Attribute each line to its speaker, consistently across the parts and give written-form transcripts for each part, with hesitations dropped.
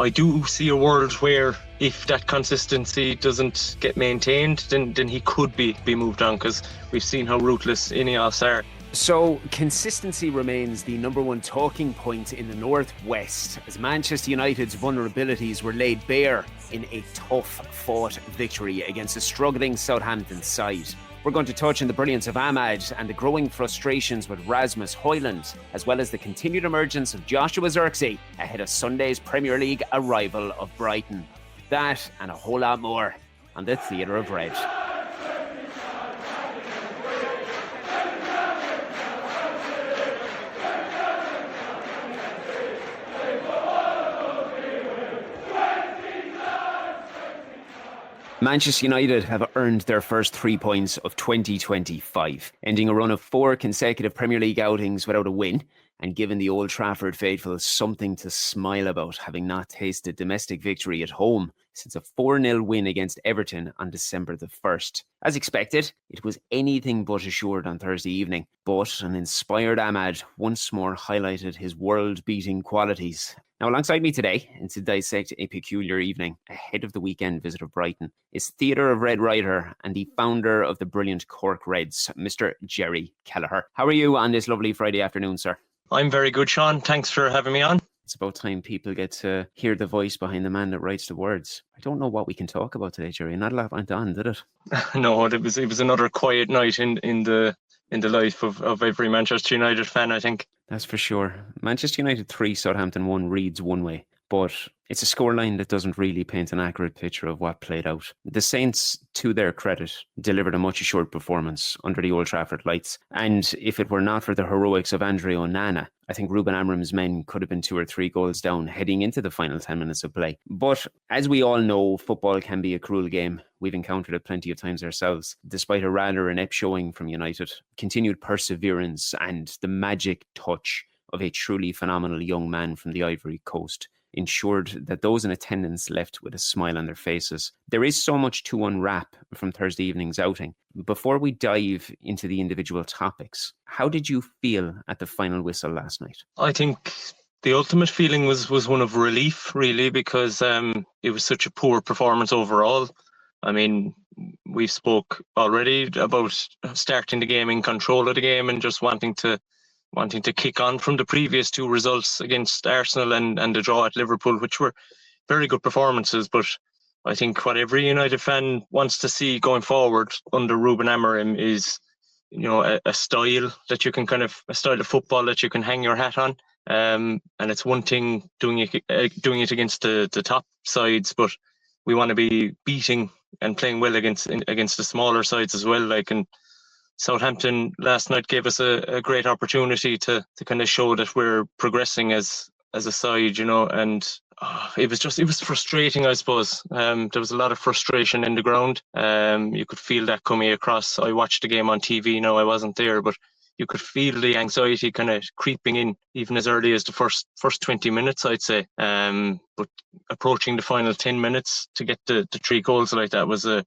Speaker 1: I do see a world where if that consistency doesn't get maintained, then he could be moved on, because we've seen how ruthless Ineos are.
Speaker 2: So consistency remains the number one talking point in the Northwest as Manchester United's vulnerabilities were laid bare in a tough fought victory against a struggling Southampton side. We're going to touch on the brilliance of Ahmad and the growing frustrations with Rasmus Hojlund, as well as the continued emergence of Joshua Zirkzee ahead of Sunday's Premier League arrival of Brighton. That and a whole lot more on the Theatre of Red. Manchester United have earned their first 3 points of 2025, ending a run of 4 consecutive Premier League outings without a win, and given the Old Trafford faithful something to smile about, having not tasted domestic victory at home since a 4-0 win against Everton on December the 1st. As expected, it was anything but assured on Thursday evening, but an inspired Ahmad once more highlighted his world-beating qualities. Now, alongside me today, and to dissect a peculiar evening ahead of the weekend visit of Brighton, is Theatre of Red writer and the founder of the brilliant Cork Reds, Mr. Jerry Kelleher. How are you on this lovely Friday afternoon, sir?
Speaker 1: I'm very good, Shaun. Thanks for having me on.
Speaker 2: It's about time people get to hear the voice behind the man that writes the words. I don't know what we can talk about today, Jerry. Not a lot went on, did it?
Speaker 1: No, it was another quiet night in the life of every Manchester United fan, I think.
Speaker 2: That's for sure. Manchester United 3, Southampton 1 reads one way, but it's a scoreline that doesn't really paint an accurate picture of what played out. The Saints, to their credit, delivered a much assured performance under the Old Trafford lights. And if it were not for the heroics of Andre Onana, I think Ruben Amorim's men could have been 2 or 3 goals down heading into the final 10 minutes of play. But as we all know, football can be a cruel game. We've encountered it plenty of times ourselves. Despite a rather inept showing from United, continued perseverance and the magic touch of a truly phenomenal young man from the Ivory Coast ensured that those in attendance left with a smile on their faces. There is so much to unwrap from Thursday evening's outing. Before we dive into the individual topics, how did you feel at the final whistle last night?
Speaker 1: I think the ultimate feeling was one of relief, really, because it was such a poor performance overall. I mean, we spoke already about starting the game in control of the game and just wanting to kick on from the previous 2 results against Arsenal and the draw at Liverpool, which were very good performances. But I think what every United fan wants to see going forward under Ruben Amorim is, a style that you can a style of football that you can hang your hat on. And it's one thing doing it against the top sides, but we want to be beating and playing well against the smaller sides as well. And Southampton last night gave us a great opportunity to kind of show that we're progressing as a side, and it was frustrating, I suppose. There was a lot of frustration in the ground. You could feel that coming across. I watched the game on TV. No, I wasn't there, but you could feel the anxiety kind of creeping in even as early as the first 20 minutes, I'd say. But approaching the final 10 minutes to get the 3 goals like that was a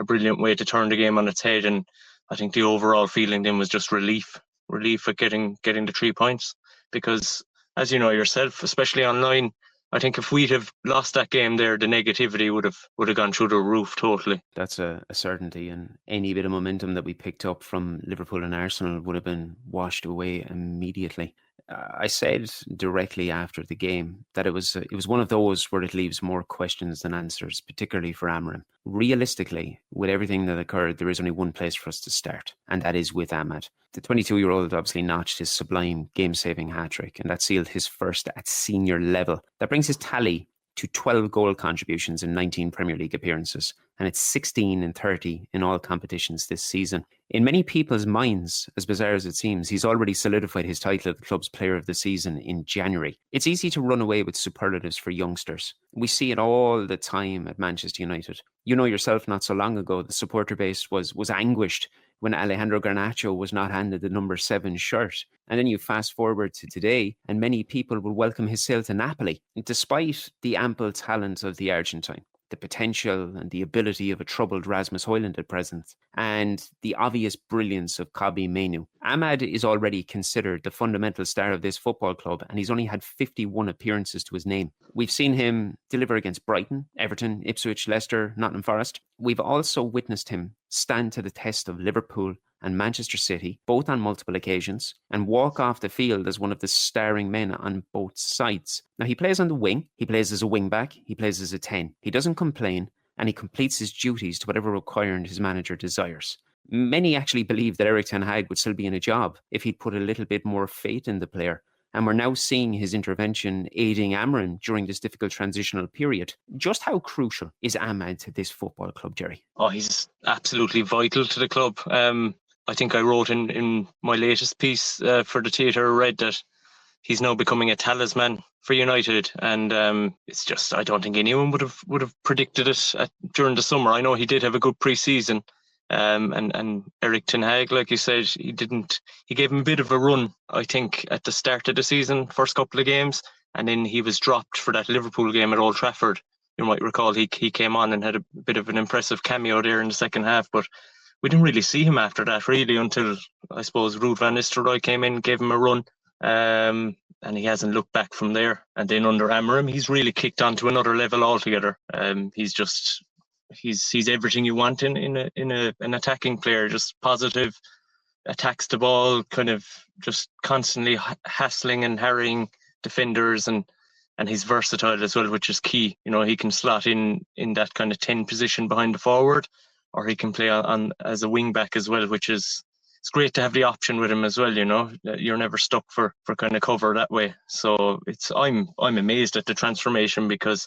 Speaker 1: brilliant way to turn the game on its head. And I think the overall feeling then was just relief at getting the 3 points, because as you know yourself, especially online, I think if we'd have lost that game there, the negativity would have gone through the roof totally.
Speaker 2: That's a certainty, and any bit of momentum that we picked up from Liverpool and Arsenal would have been washed away immediately. I said directly after the game that it was one of those where it leaves more questions than answers, particularly for Amorim. Realistically, with everything that occurred, there is only one place for us to start, and that is with Ahmad. The 22-year-old obviously notched his sublime game-saving hat-trick, and that sealed his first at senior level. That brings his tally to 12 goal contributions in 19 Premier League appearances, and it's 16 in 30 in all competitions this season. In many people's minds, as bizarre as it seems, he's already solidified his title of the club's player of the season in January. It's easy to run away with superlatives for youngsters. We see it all the time at Manchester United. You know yourself, not so long ago, the supporter base was anguished when Alejandro Garnacho was not handed the number 7 shirt. And then you fast forward to today, and many people will welcome his sale to Napoli, despite the ample talent of the Argentine. the potential and the ability of a troubled Rasmus Hojlund at present, and the obvious brilliance of Kobbie Mainoo. Ahmad is already considered the fundamental star of this football club, and he's only had 51 appearances to his name. We've seen him deliver against Brighton, Everton, Ipswich, Leicester, Nottingham Forest. We've also witnessed him stand to the test of Liverpool and Manchester City, both on multiple occasions, and walk off the field as one of the starring men on both sides. Now, he plays on the wing, he plays as a wing-back, he plays as a 10. He doesn't complain, and he completes his duties to whatever requirement his manager desires. Many actually believe that Erik ten Hag would still be in a job if he'd put a little bit more faith in the player. And we're now seeing his intervention aiding Amorim during this difficult transitional period. Just how crucial is Ahmad to this football club, Jerry?
Speaker 1: Oh, he's absolutely vital to the club. I think I wrote in my latest piece for the Theatre Red that he's now becoming a talisman for United, and it's just, I don't think anyone would have predicted it during the summer. I know he did have a good pre-season, and Erik ten Hag, like you said, he gave him a bit of a run, I think, at the start of the season, first couple of games, and then he was dropped for that Liverpool game at Old Trafford. You might recall he came on and had a bit of an impressive cameo there in the second half, but we didn't really see him after that, really, until, I suppose, Ruud van Nistelrooy came in, gave him a run, and he hasn't looked back from there. And then under Amorim, he's really kicked on to another level altogether. He's everything you want in an attacking player, just positive, attacks the ball, kind of just constantly hassling and harrying defenders, and he's versatile as well, which is key. You know, he can slot in that kind of 10 position behind the forward, or he can play on as a wing back as well, which is, it's great to have the option with him as well. You know, you're never stuck for kind of cover that way. So I'm amazed at the transformation, because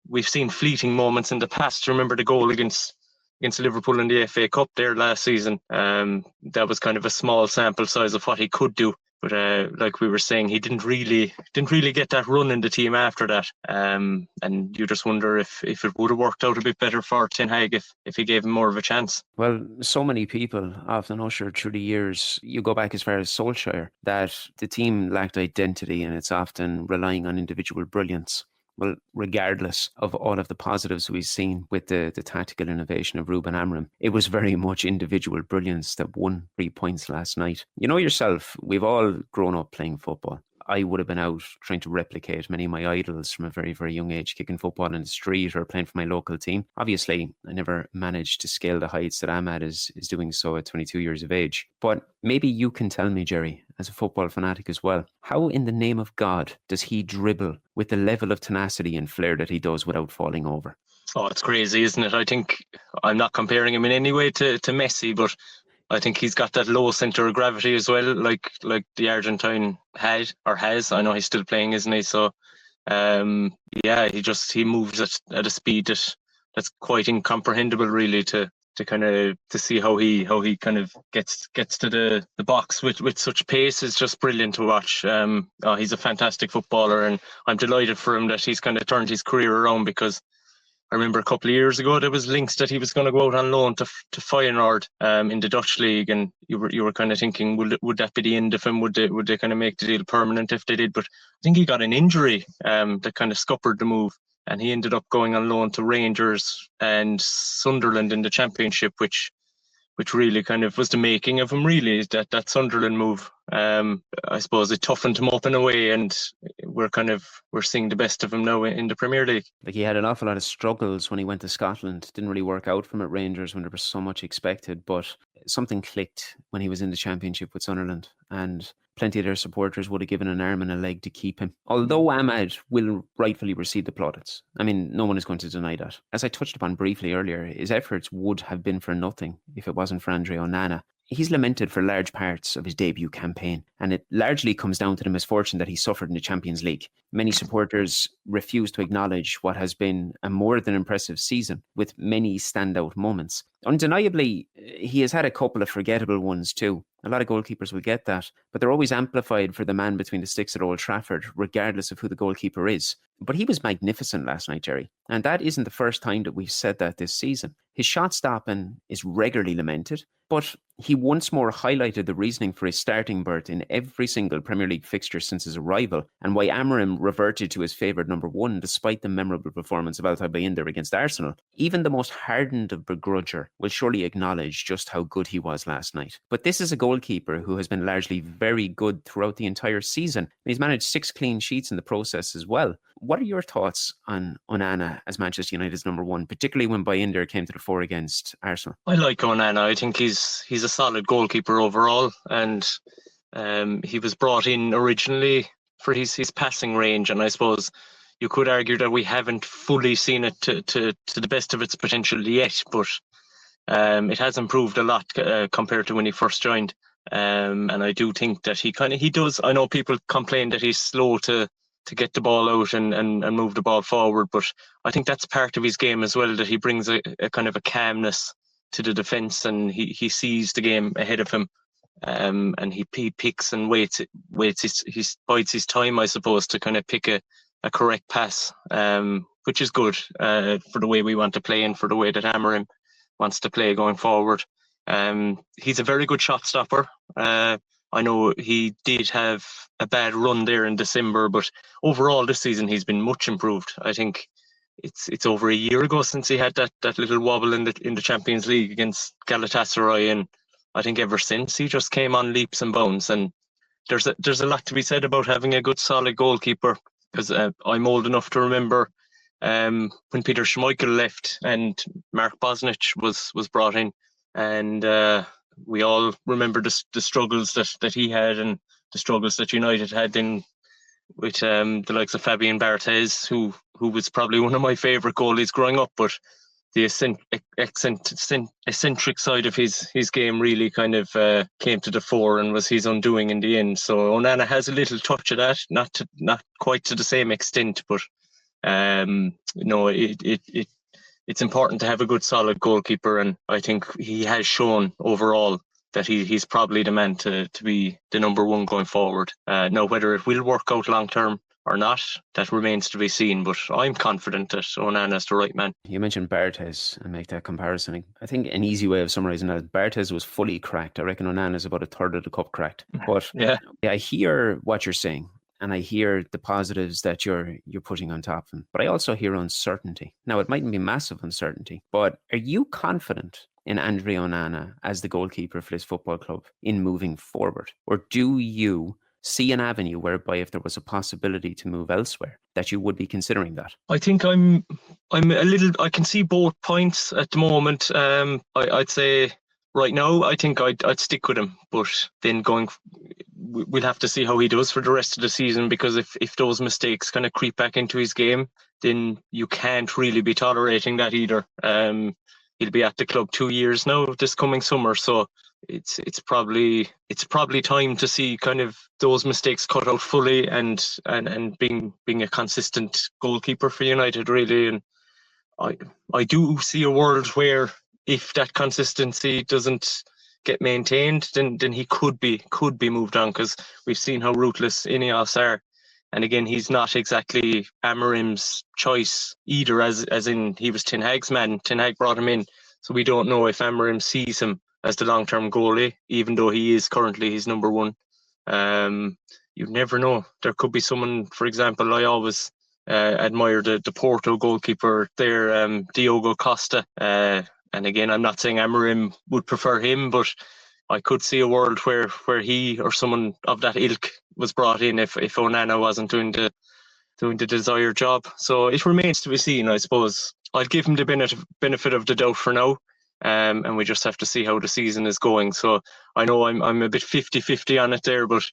Speaker 1: we've seen fleeting moments in the past. Remember the goal against Liverpool in the FA Cup there last season. That was kind of a small sample size of what he could do. But like we were saying, he didn't really get that run in the team after that. And you just wonder if it would have worked out a bit better for Ten Hag if he gave him more of a chance. Well,
Speaker 2: so many people often usher through the years, you go back as far as Solskjaer, that the team lacked identity and it's often relying on individual brilliance. Well, regardless of all of the positives we've seen with the tactical innovation of Ruben Amorim, it was very much individual brilliance that won 3 points last night. You know yourself, we've all grown up playing football. I would have been out trying to replicate many of my idols from a very, very young age, kicking football in the street or playing for my local team. Obviously, I never managed to scale the heights that Ahmad is doing so at 22 years of age. But maybe you can tell me, Jerry, as a football fanatic as well, how in the name of God does he dribble with the level of tenacity and flair that he does without falling over?
Speaker 1: Oh, it's crazy, isn't it? I think, I'm not comparing him in any way to Messi, but I think he's got that low centre of gravity as well, like the Argentine has. I know he's still playing, isn't he? So, he moves at a speed that's quite incomprehensible, really, to see how he kind of gets to the box with such pace is just brilliant to watch. He's a fantastic footballer, and I'm delighted for him that he's kind of turned his career around, because I remember a couple of years ago there was links that he was going to go out on loan to Feyenoord in the Dutch league, and you were kind of thinking, would that be the end of him? Would they kind of make the deal permanent if they did? But I think he got an injury that kind of scuppered the move, and he ended up going on loan to Rangers and Sunderland in the Championship, which really kind of was the making of him, really, that Sunderland move. I suppose it toughened him up in a way, and we're seeing the best of him now in the Premier League.
Speaker 2: Like, he had an awful lot of struggles when he went to Scotland. Didn't really work out for him at Rangers when there was so much expected, but something clicked when he was in the Championship with Sunderland, and plenty of their supporters would have given an arm and a leg to keep him. Although Ahmad will rightfully receive the plaudits. I mean, no one is going to deny that. As I touched upon briefly earlier, his efforts would have been for nothing if it wasn't for Andre Onana. He's lamented for large parts of his debut campaign, and it largely comes down to the misfortune that he suffered in the Champions League. Many supporters refuse to acknowledge what has been a more than impressive season, with many standout moments. Undeniably, he has had a couple of forgettable ones too. A lot of goalkeepers will get that, but they're always amplified for the man between the sticks at Old Trafford, regardless of who the goalkeeper is. But he was magnificent last night, Jerry. And that isn't the first time that we've said that this season. His shot stopping is regularly lamented, but he once more highlighted the reasoning for his starting berth in every single Premier League fixture since his arrival, and why Amorim reverted to his favoured number one despite the memorable performance of Altay Bayindir against Arsenal. Even the most hardened of begrudger will surely acknowledge just how good he was last night. But this is a goalkeeper who has been largely very good throughout the entire season, and he's managed 6 clean sheets in the process as well. What are your thoughts on Onana as Manchester United's number one, particularly when Bayindir came to the fore against Arsenal?
Speaker 1: I like Onana. I think he's a solid goalkeeper overall, and he was brought in originally for his passing range, and I suppose you could argue that we haven't fully seen it to the best of its potential yet, but it has improved a lot compared to when he first joined, and I do think that he does. I know people complain that he's slow to get the ball out and move the ball forward, but I think that's part of his game as well, that he brings a kind of a calmness to the defence, and he sees the game ahead of him, and he picks and waits he bides his time, I suppose, to kind of pick a correct pass, which is good for the way we want to play and for the way that Amorim wants to play going forward. He's a very good shot stopper. I know he did have a bad run there in December, but overall this season he's been much improved. I think it's over a year ago since he had that little wobble in the Champions League against Galatasaray, and I think ever since he just came on leaps and bounds. And there's a lot to be said about having a good solid goalkeeper, because I'm old enough to remember when Peter Schmeichel left and Mark Bosnich was brought in, and we all remember the struggles that he had and the struggles that United had with the likes of Fabian Barthez, who was probably one of my favourite goalies growing up, but the eccentric side of his game really kind of came to the fore and was his undoing in the end. So Onana has a little touch of that, not quite to the same extent, but it's important to have a good solid goalkeeper, and I think he has shown overall that he's probably the man to be the number one going forward. Now, whether it will work out long term or not, that remains to be seen, but I'm confident that Onana's the right man.
Speaker 2: You mentioned Barthez and make that comparison. I think an easy way of summarising that, Barthez was fully cracked. I reckon Onana's about a third of the cup cracked. But yeah, I hear what you're saying, and I hear the positives that you're putting on top of him, but I also hear uncertainty. Now, it mightn't be massive uncertainty, but are you confident in Andre Onana as the goalkeeper for this football club in moving forward? Or do you see an avenue whereby if there was a possibility to move elsewhere, that you would be considering that?
Speaker 1: I think I'm a little, I can see both points at the moment. I'd say right now, I think I'd stick with him, but then we'll have to see how he does for the rest of the season, because if those mistakes kind of creep back into his game, then you can't really be tolerating that either. He'll be at the club 2 years now this coming summer, so it's probably time to see kind of those mistakes cut out fully and being a consistent goalkeeper for United, really. And I do see a world where if that consistency doesn't get maintained, then he could be moved on, because we've seen how ruthless Ineos are. And again, he's not exactly Amorim's choice either, as in he was Ten Hag's man. Ten Hag brought him in, so we don't know if Amorim sees him as the long-term goalie, even though he is currently his number one. You never know. There could be someone, for example, I always admire the Porto goalkeeper there, Diogo Costa. And again, I'm not saying Amorim would prefer him, but I could see a world where he or someone of that ilk was brought in if Onana wasn't doing the desired job. So it remains to be seen, I suppose. I'll give him the benefit of the doubt for now, and we just have to see how the season is going. So I know I'm a bit 50-50 on it there, but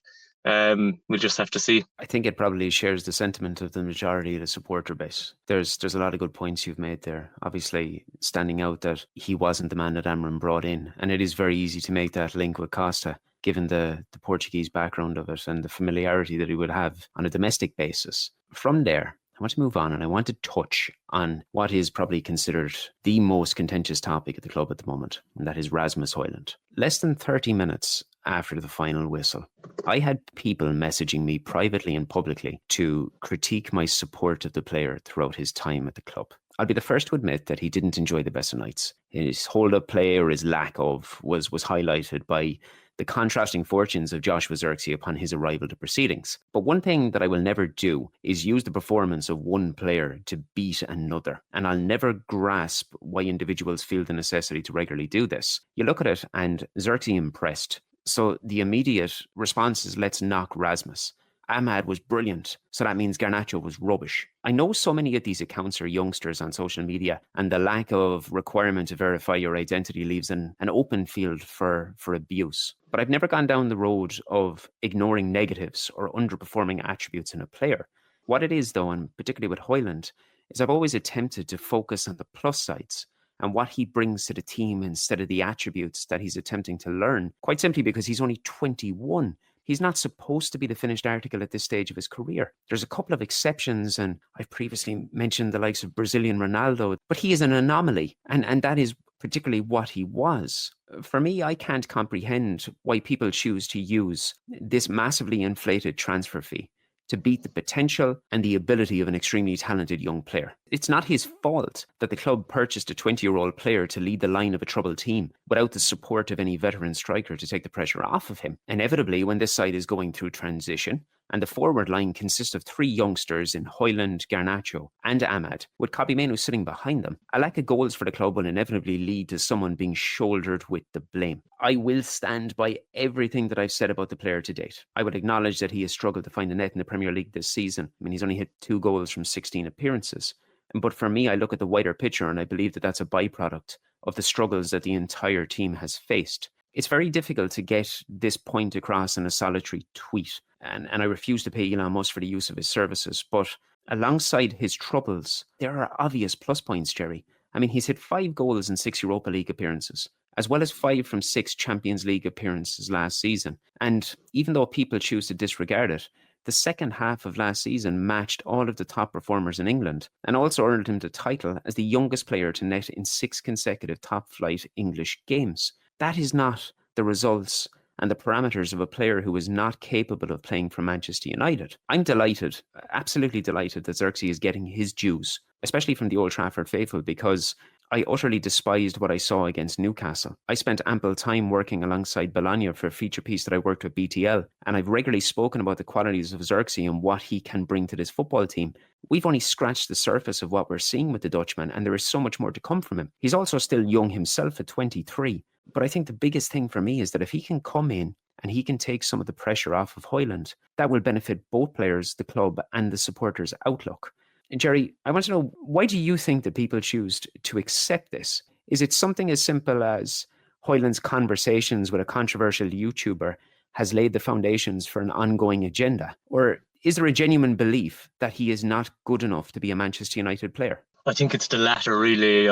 Speaker 1: we'll just have to see.
Speaker 2: I think it probably shares the sentiment of the majority of the supporter base. There's a lot of good points you've made there. Obviously, standing out that he wasn't the man that Amorim brought in, and it is very easy to make that link with Costa, given the Portuguese background of it and the familiarity that he would have on a domestic basis. From there, I want to move on, and I want to touch on what is probably considered the most contentious topic at the club at the moment, and that is Rasmus Hojlund. Less than 30 minutes after the final whistle, I had people messaging me privately and publicly to critique my support of the player throughout his time at the club. I'll be the first to admit that he didn't enjoy the best of nights. His hold-up play, or his lack of, was highlighted by the contrasting fortunes of Joshua Zirkzee upon his arrival to proceedings. But one thing that I will never do is use the performance of one player to beat another. And I'll never grasp why individuals feel the necessity to regularly do this. You look at it and Zirkzee impressed. So the immediate response is, let's knock Rasmus. Ahmad was brilliant, so that means Garnacho was rubbish. I know so many of these accounts are youngsters on social media, and the lack of requirement to verify your identity leaves an open field for abuse. But I've never gone down the road of ignoring negatives or underperforming attributes in a player. What it is, though, and particularly with Hojlund, is I've always attempted to focus on the plus sides and what he brings to the team instead of the attributes that he's attempting to learn, quite simply because he's only 21. He's not supposed to be the finished article at this stage of his career. There's a couple of exceptions, and I've previously mentioned the likes of Brazilian Ronaldo, but he is an anomaly, and that is particularly what he was. For me, I can't comprehend why people choose to use this massively inflated transfer fee to beat the potential and the ability of an extremely talented young player. It's not his fault that the club purchased a 20-year-old player to lead the line of a troubled team without the support of any veteran striker to take the pressure off of him. Inevitably, when this side is going through transition, and the forward line consists of three youngsters in Hojlund, Garnacho and Ahmad, with Kobbie Mainoo sitting behind them, a lack of goals for the club will inevitably lead to someone being shouldered with the blame. I will stand by everything that I've said about the player to date. I would acknowledge that he has struggled to find the net in the Premier League this season. I mean, he's only hit 2 goals from 16 appearances. But for me, I look at the wider picture and I believe that that's a byproduct of the struggles that the entire team has faced. It's very difficult to get this point across in a solitary tweet. And I refuse to pay Elon Musk for the use of his services. But alongside his troubles, there are obvious plus points, Jerry. I mean, he's hit 5 goals in 6 Europa League appearances, as well as 5 from 6 Champions League appearances last season. And even though people choose to disregard it, the second half of last season matched all of the top performers in England and also earned him the title as the youngest player to net in 6 consecutive top-flight English games. That is not the results and the parameters of a player who is not capable of playing for Manchester United. I'm delighted, absolutely delighted that Zirkzee is getting his dues, especially from the Old Trafford faithful, because I utterly despised what I saw against Newcastle. I spent ample time working alongside Bologna for a feature piece that I worked with BTL, and I've regularly spoken about the qualities of Zirkzee and what he can bring to this football team. We've only scratched the surface of what we're seeing with the Dutchman, and there is so much more to come from him. He's also still young himself at 23. But I think the biggest thing for me is that if he can come in and he can take some of the pressure off of Hojlund, that will benefit both players, the club and the supporters' outlook. And Jerry, I want to know, why do you think that people choose to accept this? Is it something as simple as Hojlund's conversations with a controversial YouTuber has laid the foundations for an ongoing agenda? Or is there a genuine belief that he is not good enough to be a Manchester United player?
Speaker 1: I think it's the latter, really.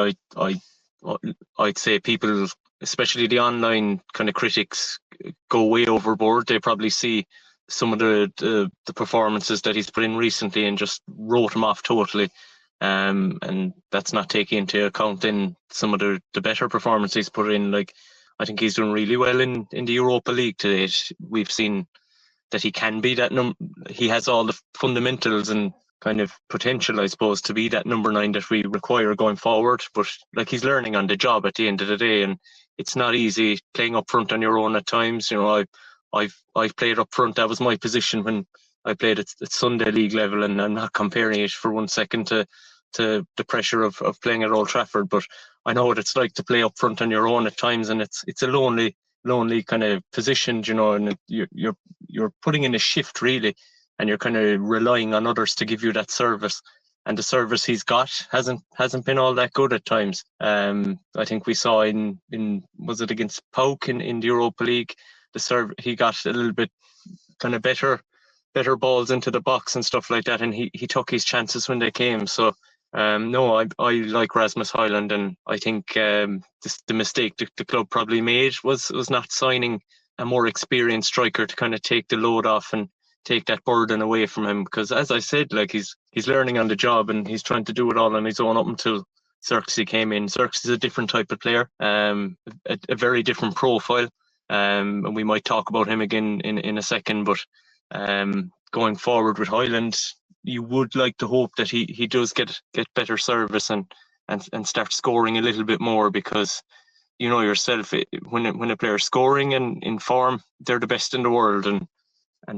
Speaker 1: I'd say people, especially the online kind of critics, go way overboard. They probably see some of the performances that he's put in recently and just wrote him off totally. And that's not taking into account in some of the better performances he's put in. Like, I think he's done really well in the Europa League to date. We've seen that he can be that he has all the fundamentals and kind of potential, I suppose, to be that number 9 that we require going forward. But like, he's learning on the job at the end of the day, and it's not easy playing up front on your own at times. You know, I've played up front. That was my position when I played at Sunday League level, and I'm not comparing it for 1 second to the pressure of playing at Old Trafford. But I know what it's like to play up front on your own at times, and it's a lonely kind of position, you know, and you're putting in a shift really, and you're kind of relying on others to give you that service. And the service he's got hasn't been all that good at times. I think we saw in was it against PAOK in the Europa League, he got a little bit kind of better balls into the box and stuff like that, and he took his chances when they came. So no, I like Rasmus Hojlund, and I think the mistake the club probably made was not signing a more experienced striker to kind of take the load off and take that burden away from him. Because as I said, like, he's learning on the job and he's trying to do it all on his own up until Zirkzee came in. Zirkzee is a different type of player, a very different profile. and we might talk about him again in a second. But going forward with Hojlund, you would like to hope that he does get better service and start scoring a little bit more, because you know yourself, when a player's scoring and in form, they're the best in the world, and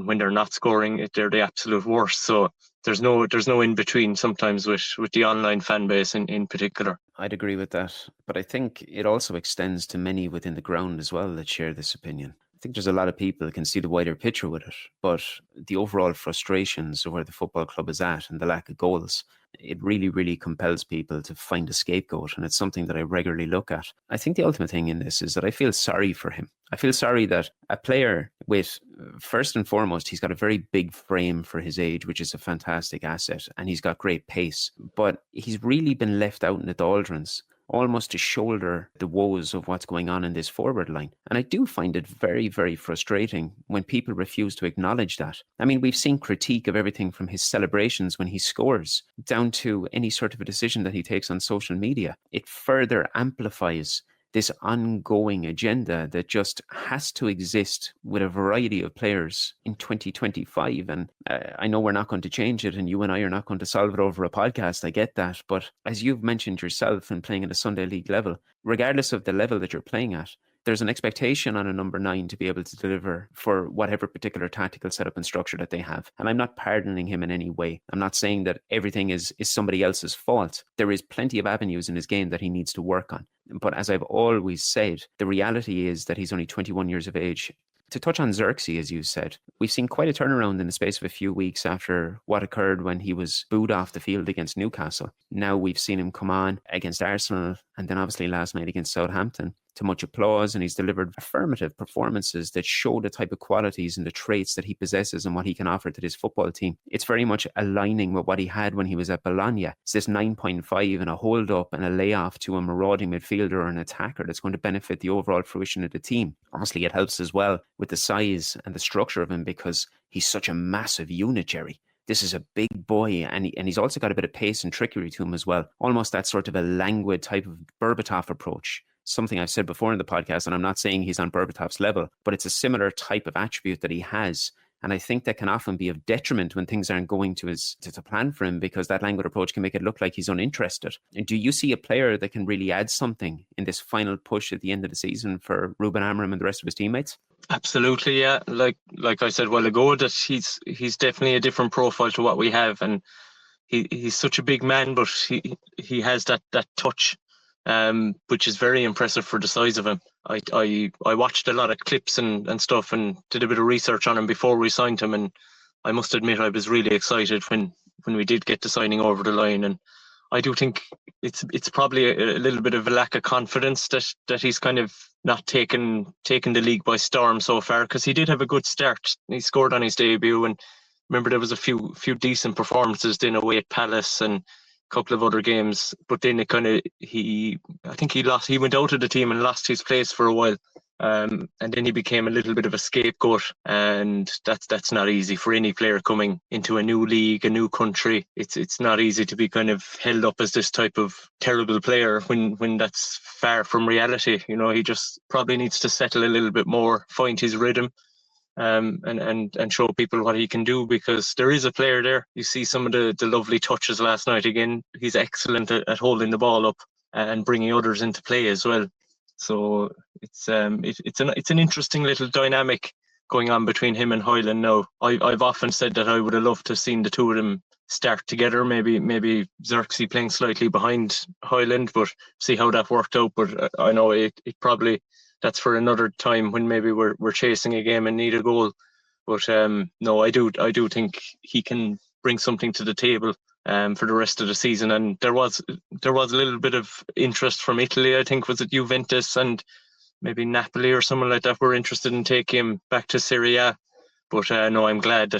Speaker 1: when they're not scoring, they're the absolute worst. So there's no in between sometimes with the online fan base in particular.
Speaker 2: I'd agree with that, but I think it also extends to many within the ground as well that share this opinion. I think there's a lot of people that can see the wider picture with it, but the overall frustrations of where the football club is at and the lack of goals, it really, really compels people to find a scapegoat, and it's something that I regularly look at. I think the ultimate thing in this is that I feel sorry for him. I feel sorry that a player with, first and foremost, he's got a very big frame for his age, which is a fantastic asset, and he's got great pace, but he's really been left out in the doldrums, almost to shoulder the woes of what's going on in this forward line. And I do find it very, very frustrating when people refuse to acknowledge that. I mean, we've seen critique of everything from his celebrations when he scores down to any sort of a decision that he takes on social media. It further amplifies this ongoing agenda that just has to exist with a variety of players in 2025. And I know we're not going to change it, and you and I are not going to solve it over a podcast. I get that. But as you've mentioned yourself in playing at a Sunday League level, regardless of the level that you're playing at, there's an expectation on a number 9 to be able to deliver for whatever particular tactical setup and structure that they have. And I'm not pardoning him in any way. I'm not saying that everything is somebody else's fault. There is plenty of avenues in his game that he needs to work on. But as I've always said, the reality is that he's only 21 years of age. To touch on Zirkzee, as you said, we've seen quite a turnaround in the space of a few weeks after what occurred when he was booed off the field against Newcastle. Now we've seen him come on against Arsenal, and then obviously last night against Southampton, to much applause, and he's delivered affirmative performances that show the type of qualities and the traits that he possesses and what he can offer to this football team. It's very much aligning with what he had when he was at Bologna. It's this 9.5 and a hold up and a layoff to a marauding midfielder or an attacker that's going to benefit the overall fruition of the team. Obviously, it helps as well with the size and the structure of him because he's such a massive unit, Jerry. This is a big boy, and he's also got a bit of pace and trickery to him as well. Almost that sort of a languid type of Berbatov approach. Something I've said before in the podcast, and I'm not saying he's on Berbatov's level, but it's a similar type of attribute that he has. And I think that can often be of detriment when things aren't going to plan for him, because that languid approach can make it look like he's uninterested. And do you see a player that can really add something in this final push at the end of the season for Ruben Amorim and the rest of his teammates?
Speaker 1: Absolutely, yeah. Like I said a while ago, that he's definitely a different profile to what we have, and he's such a big man, but he has that touch, which is very impressive for the size of him. I watched a lot of clips and stuff and did a bit of research on him before we signed him, and I must admit I was really excited when we did get the signing over the line. And I do think it's probably a little bit of a lack of confidence that he's kind of not taken the league by storm so far, because he did have a good start. He scored on his debut, and remember there was a few decent performances then away at Palace and couple of other games, but then I think he went out of the team and lost his place for a while, and then he became a little bit of a scapegoat, and that's not easy for any player coming into a new league, a new country. It's not easy to be kind of held up as this type of terrible player when that's far from reality. You know, he just probably needs to settle a little bit more, find his rhythm, and show people what he can do, because there is a player there. You see some of the lovely touches last night. Again, he's excellent at holding the ball up and bringing others into play as well. So it's an interesting little dynamic going on between him and Hojlund now. I've often said that I would have loved to have seen the two of them start together, maybe Zirkzee playing slightly behind Hojlund, but see how that worked out. But I know it probably, that's for another time when maybe we're chasing a game and need a goal. But no, I do think he can bring something to the table for the rest of the season. And there was a little bit of interest from Italy. I think was it Juventus and maybe Napoli or someone like that were interested in taking him back to Serie A. But no, I'm glad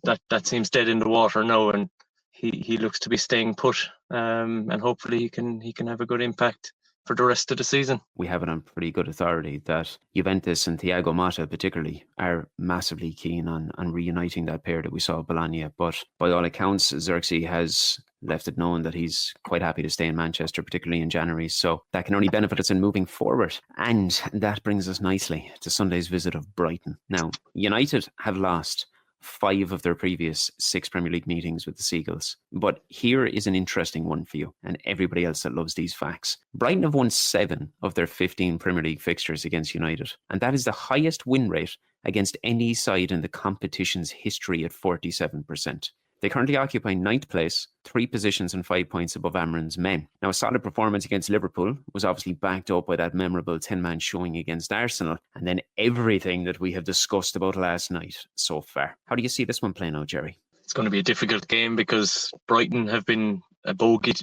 Speaker 1: that seems dead in the water now, and he looks to be staying put. And hopefully he can have a good impact for the rest of the season.
Speaker 2: We have it on pretty good authority that Juventus and Thiago Motta particularly are massively keen on reuniting that pair that we saw at Bologna. But by all accounts, Zirkzee has left it known that he's quite happy to stay in Manchester, particularly in January. So that can only benefit us in moving forward. And that brings us nicely to Sunday's visit of Brighton. Now, United have lost 5 of their previous 6 Premier League meetings with the Seagulls. But here is an interesting one for you and everybody else that loves these facts. Brighton have won 7 of their 15 Premier League fixtures against United, and that is the highest win rate against any side in the competition's history at 47%. They currently occupy 9th place, 3 positions and 5 points above Amarin's men. Now, a solid performance against Liverpool was obviously backed up by that memorable 10-man showing against Arsenal, and then everything that we have discussed about last night so far. How do you see this one playing out, Jerry?
Speaker 1: It's going to be a difficult game because Brighton have been a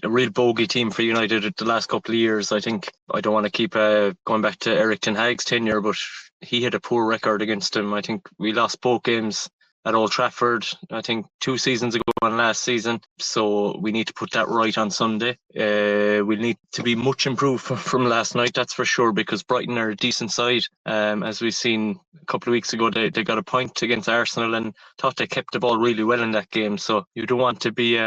Speaker 1: real bogey team for United the last couple of years. I think I don't want to keep going back to Eric Ten Hag's tenure, but he had a poor record against them. I think we lost both games at Old Trafford, I think 2 seasons ago and last season. So we need to put that right on Sunday. We'll need to be much improved from last night, that's for sure, because Brighton are a decent side. As we've seen a couple of weeks ago, they got a point against Arsenal and thought they kept the ball really well in that game. So you don't want to be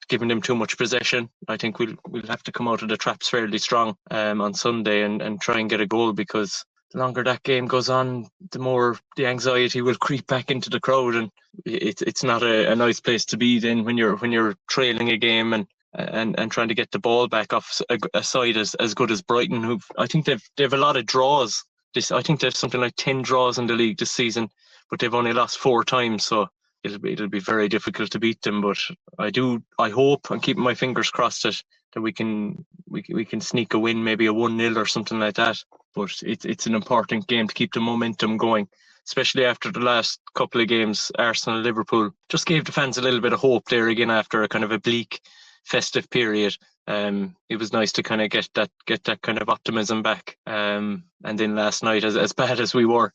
Speaker 1: giving them too much possession. I think we'll have to come out of the traps fairly strong on Sunday and try and get a goal, because the longer that game goes on, the more the anxiety will creep back into the crowd, and it's not a nice place to be then when you're trailing a game and trying to get the ball back off a side as good as Brighton, who I think they've a lot of draws. I think they've something like 10 draws in the league this season, but they've only lost 4 times, so it'll be very difficult to beat them. But I hope, I'm keeping my fingers crossed that we can sneak a win, maybe a 1-0 or something like that. But it's an important game to keep the momentum going, especially after the last couple of games. Arsenal, Liverpool just gave the fans a little bit of hope there again after a kind of a bleak festive period. It was nice to kind of get that kind of optimism back. And then last night, as bad as we were,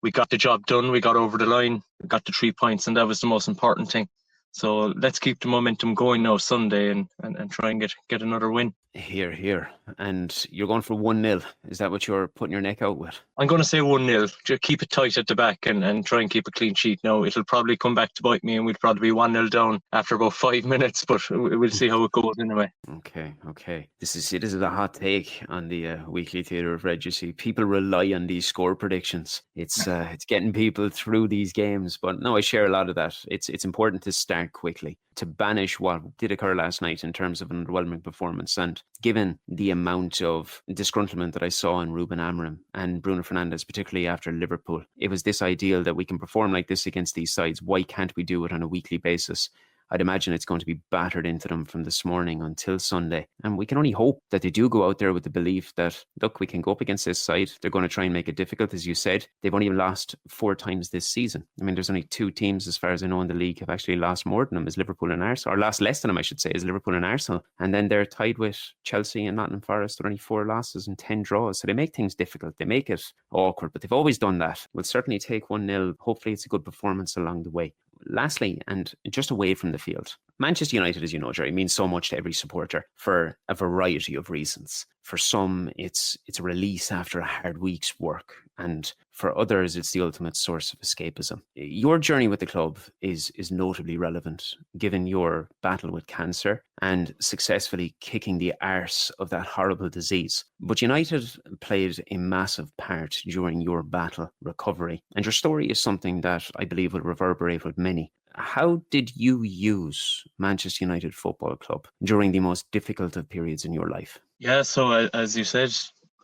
Speaker 1: we got the job done. We got over the line. We got the 3 points, and that was the most important thing. So let's keep the momentum going now Sunday and try and get another win.
Speaker 2: Here. And you're going for 1-0. Is that what you're putting your neck out with?
Speaker 1: I'm going to say 1-0. Just keep it tight at the back and try and keep a clean sheet. Now, it'll probably come back to bite me, and we'll probably be 1-0 down after about 5 minutes, but we'll see how it goes anyway.
Speaker 2: Okay. This is a hot take on the Weekly Theatre of Red. You see, people rely on these score predictions. It's getting people through these games. But no, I share a lot of that. It's important to start quickly, to banish what did occur last night in terms of an underwhelming performance. And given the amount of disgruntlement that I saw in Ruben Amorim and Bruno Fernandes, particularly after Liverpool, it was this ideal that we can perform like this against these sides. Why can't we do it on a weekly basis? I'd imagine it's going to be battered into them from this morning until Sunday. And we can only hope that they do go out there with the belief that, look, we can go up against this side. They're going to try and make it difficult. As you said, they've only lost 4 times this season. I mean, there's only 2 teams, as far as I know, in the league have actually lost more than them, is Liverpool and Arsenal, or lost less than them, I should say, is Liverpool and Arsenal. And then they're tied with Chelsea and Nottingham Forest with only 4 losses and 10 draws. So they make things difficult. They make it awkward, but they've always done that. We'll certainly take 1-0. Hopefully it's a good performance along the way. Lastly, and just away from the field, Manchester United, as you know, Jerry, means so much to every supporter for a variety of reasons. For some, it's a release after a hard week's work, and for others, it's the ultimate source of escapism. Your journey with the club is notably relevant, given your battle with cancer and successfully kicking the arse of that horrible disease. But United played a massive part during your battle recovery, and your story is something that I believe will reverberate with many. How did you use Manchester United Football Club during the most difficult of periods in your life? Yeah,
Speaker 1: so as you said,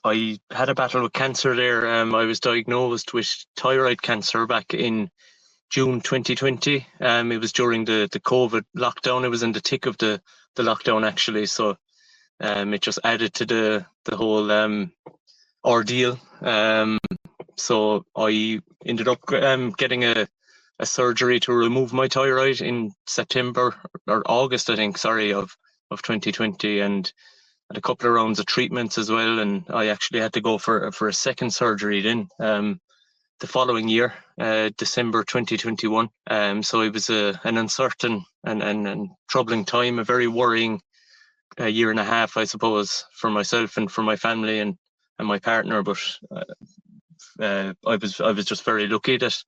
Speaker 1: I had a battle with cancer there. I was diagnosed with thyroid cancer back in June 2020. It was during the COVID lockdown. It was in the thick of the lockdown, actually. So it just added to the whole ordeal. So I ended up getting a surgery to remove my thyroid in September or August, I think, of 2020, and had a couple of rounds of treatments as well. And I actually had to go for a second surgery then the following year, December 2021. So it was an uncertain and troubling time, a very worrying a year and a half, I suppose, for myself and for my family and my partner. But I was just very lucky that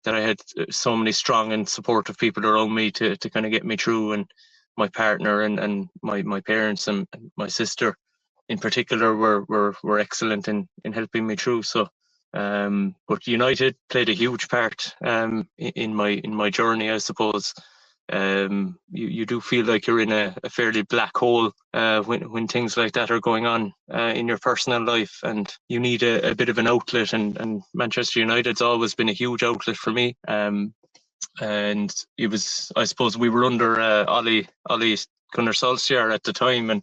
Speaker 1: I had so many strong and supportive people around me to kind of get me through, and my partner and my parents and my sister in particular were excellent in helping me through. So but United played a huge part in my journey, I suppose. You do feel like you're in a fairly black hole when things like that are going on in your personal life, and you need a bit of an outlet, and Manchester United's always been a huge outlet for me. And it was, I suppose, we were under Ollie Gunnar Solskjaer at the time, and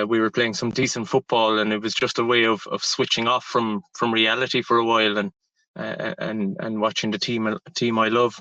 Speaker 1: we were playing some decent football, and it was just a way of switching off from reality for a while, and watching the team I love.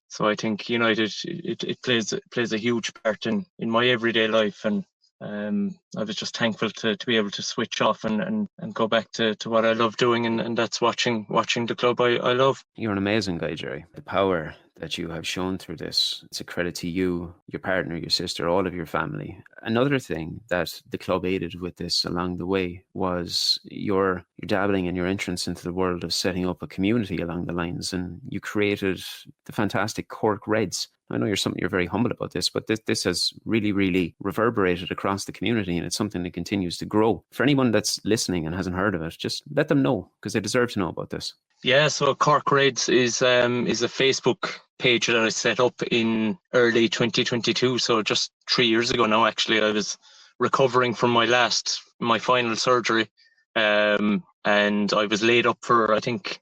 Speaker 1: So I think United, it plays a huge part in my everyday life, and I was just thankful to be able to switch off and go back to what I love doing, and that's watching the club I love.
Speaker 2: You're an amazing guy, Jerry. The power that you have shown through this, it's a credit to you, your partner, your sister, all of your family. Another thing that the club aided with this along the way was your dabbling and your entrance into the world of setting up a community along the lines, and you created the fantastic Cork Reds. I know you're very humble about this, but this has really, really reverberated across the community, and it's something that continues to grow. For anyone that's listening and hasn't heard of it, just let them know, because they deserve to know about this.
Speaker 1: Yeah, so Cork Reds is a Facebook page that I set up in early 2022. So just 3 years ago now, actually. I was recovering from my final surgery, and I was laid up for, I think,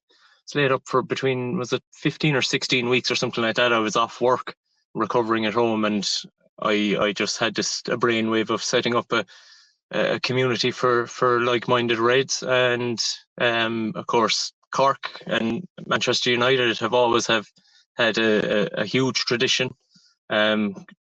Speaker 1: between, was it 15 or 16 weeks or something like that. I was off work, recovering at home, and I just had a brainwave of setting up a community for like-minded Reds. And of course, Cork and Manchester United have always had a huge tradition.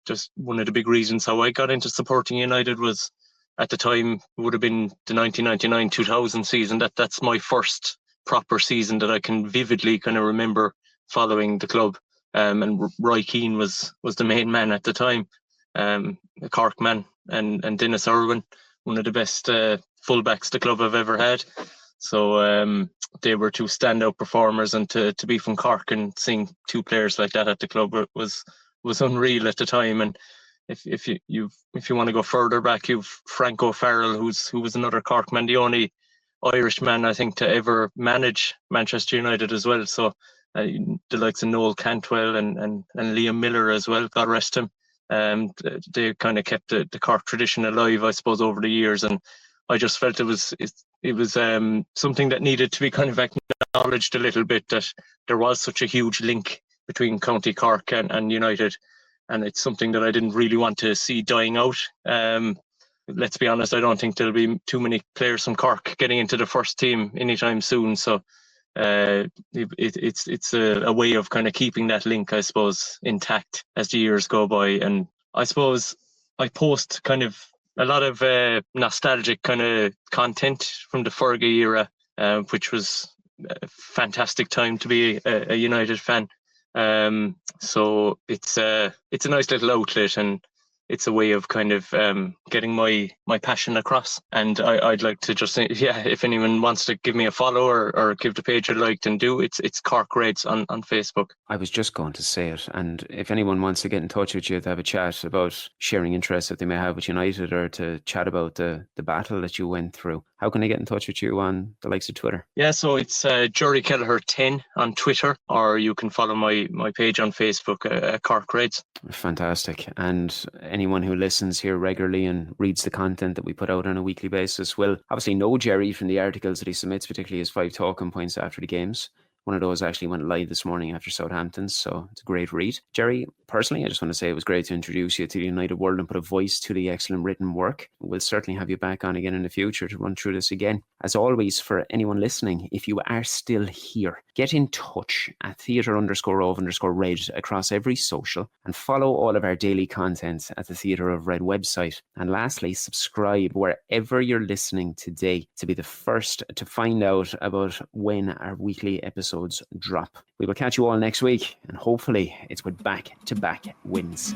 Speaker 1: Just one of the big reasons how I got into supporting United was, at the time, it would have been the 1999-2000 season. That's my first proper season that I can vividly kind of remember following the club. And Roy Keane was the main man at the time, a Cork man, and Dennis Irwin, one of the best fullbacks the club have ever had. So they were two standout performers, and to be from Cork and seeing two players like that at the club was unreal at the time. And if you want to go further back, you've Frank O'Farrell, who was another Cork man, the only Irish man I think to ever manage Manchester United as well. So the likes of Noel Cantwell and Liam Miller as well, God rest him. They kind of kept the Cork tradition alive, I suppose, over the years, and I just felt it was something that needed to be kind of acknowledged a little bit, that there was such a huge link between County Cork and United, and it's something that I didn't really want to see dying out. Let's be honest, I don't think there'll be too many players from Cork getting into the first team anytime soon. So it's a way of kind of keeping that link, I suppose, intact as the years go by. And I suppose I post kind of a lot of nostalgic kind of content from the Fergie era, which was a fantastic time to be a United fan. So it's a nice little outlet, and it's a way of kind of getting my passion across. And I'd like to just say, if anyone wants to give me a follow or give the page a like, then do. It's Cork Reds on Facebook.
Speaker 2: I was just going to say it. And if anyone wants to get in touch with you to have a chat about sharing interests that they may have with United, or to chat about the battle that you went through, how can they get in touch with you on the likes of Twitter?
Speaker 1: Yeah, so it's Jerry Kelleher 10 on Twitter, or you can follow my page on Facebook, Cork Reds.
Speaker 2: Fantastic. And anyone who listens here regularly and reads the content that we put out on a weekly basis will obviously know Jerry from the articles that he submits, particularly his 5 talking points after the games. One of those actually went live this morning after Southampton, so it's a great read. Jerry, personally, I just want to say it was great to introduce you to the United world and put a voice to the excellent written work. We'll certainly have you back on again in the future to run through this again. As always, for anyone listening, if you are still here, get in touch at theatre_of_red across every social, and follow all of our daily content at the Theatre of Red website. And lastly, subscribe wherever you're listening today to be the first to find out about when our weekly episodes drop. We will catch you all next week, and hopefully it's with back-to-back wins.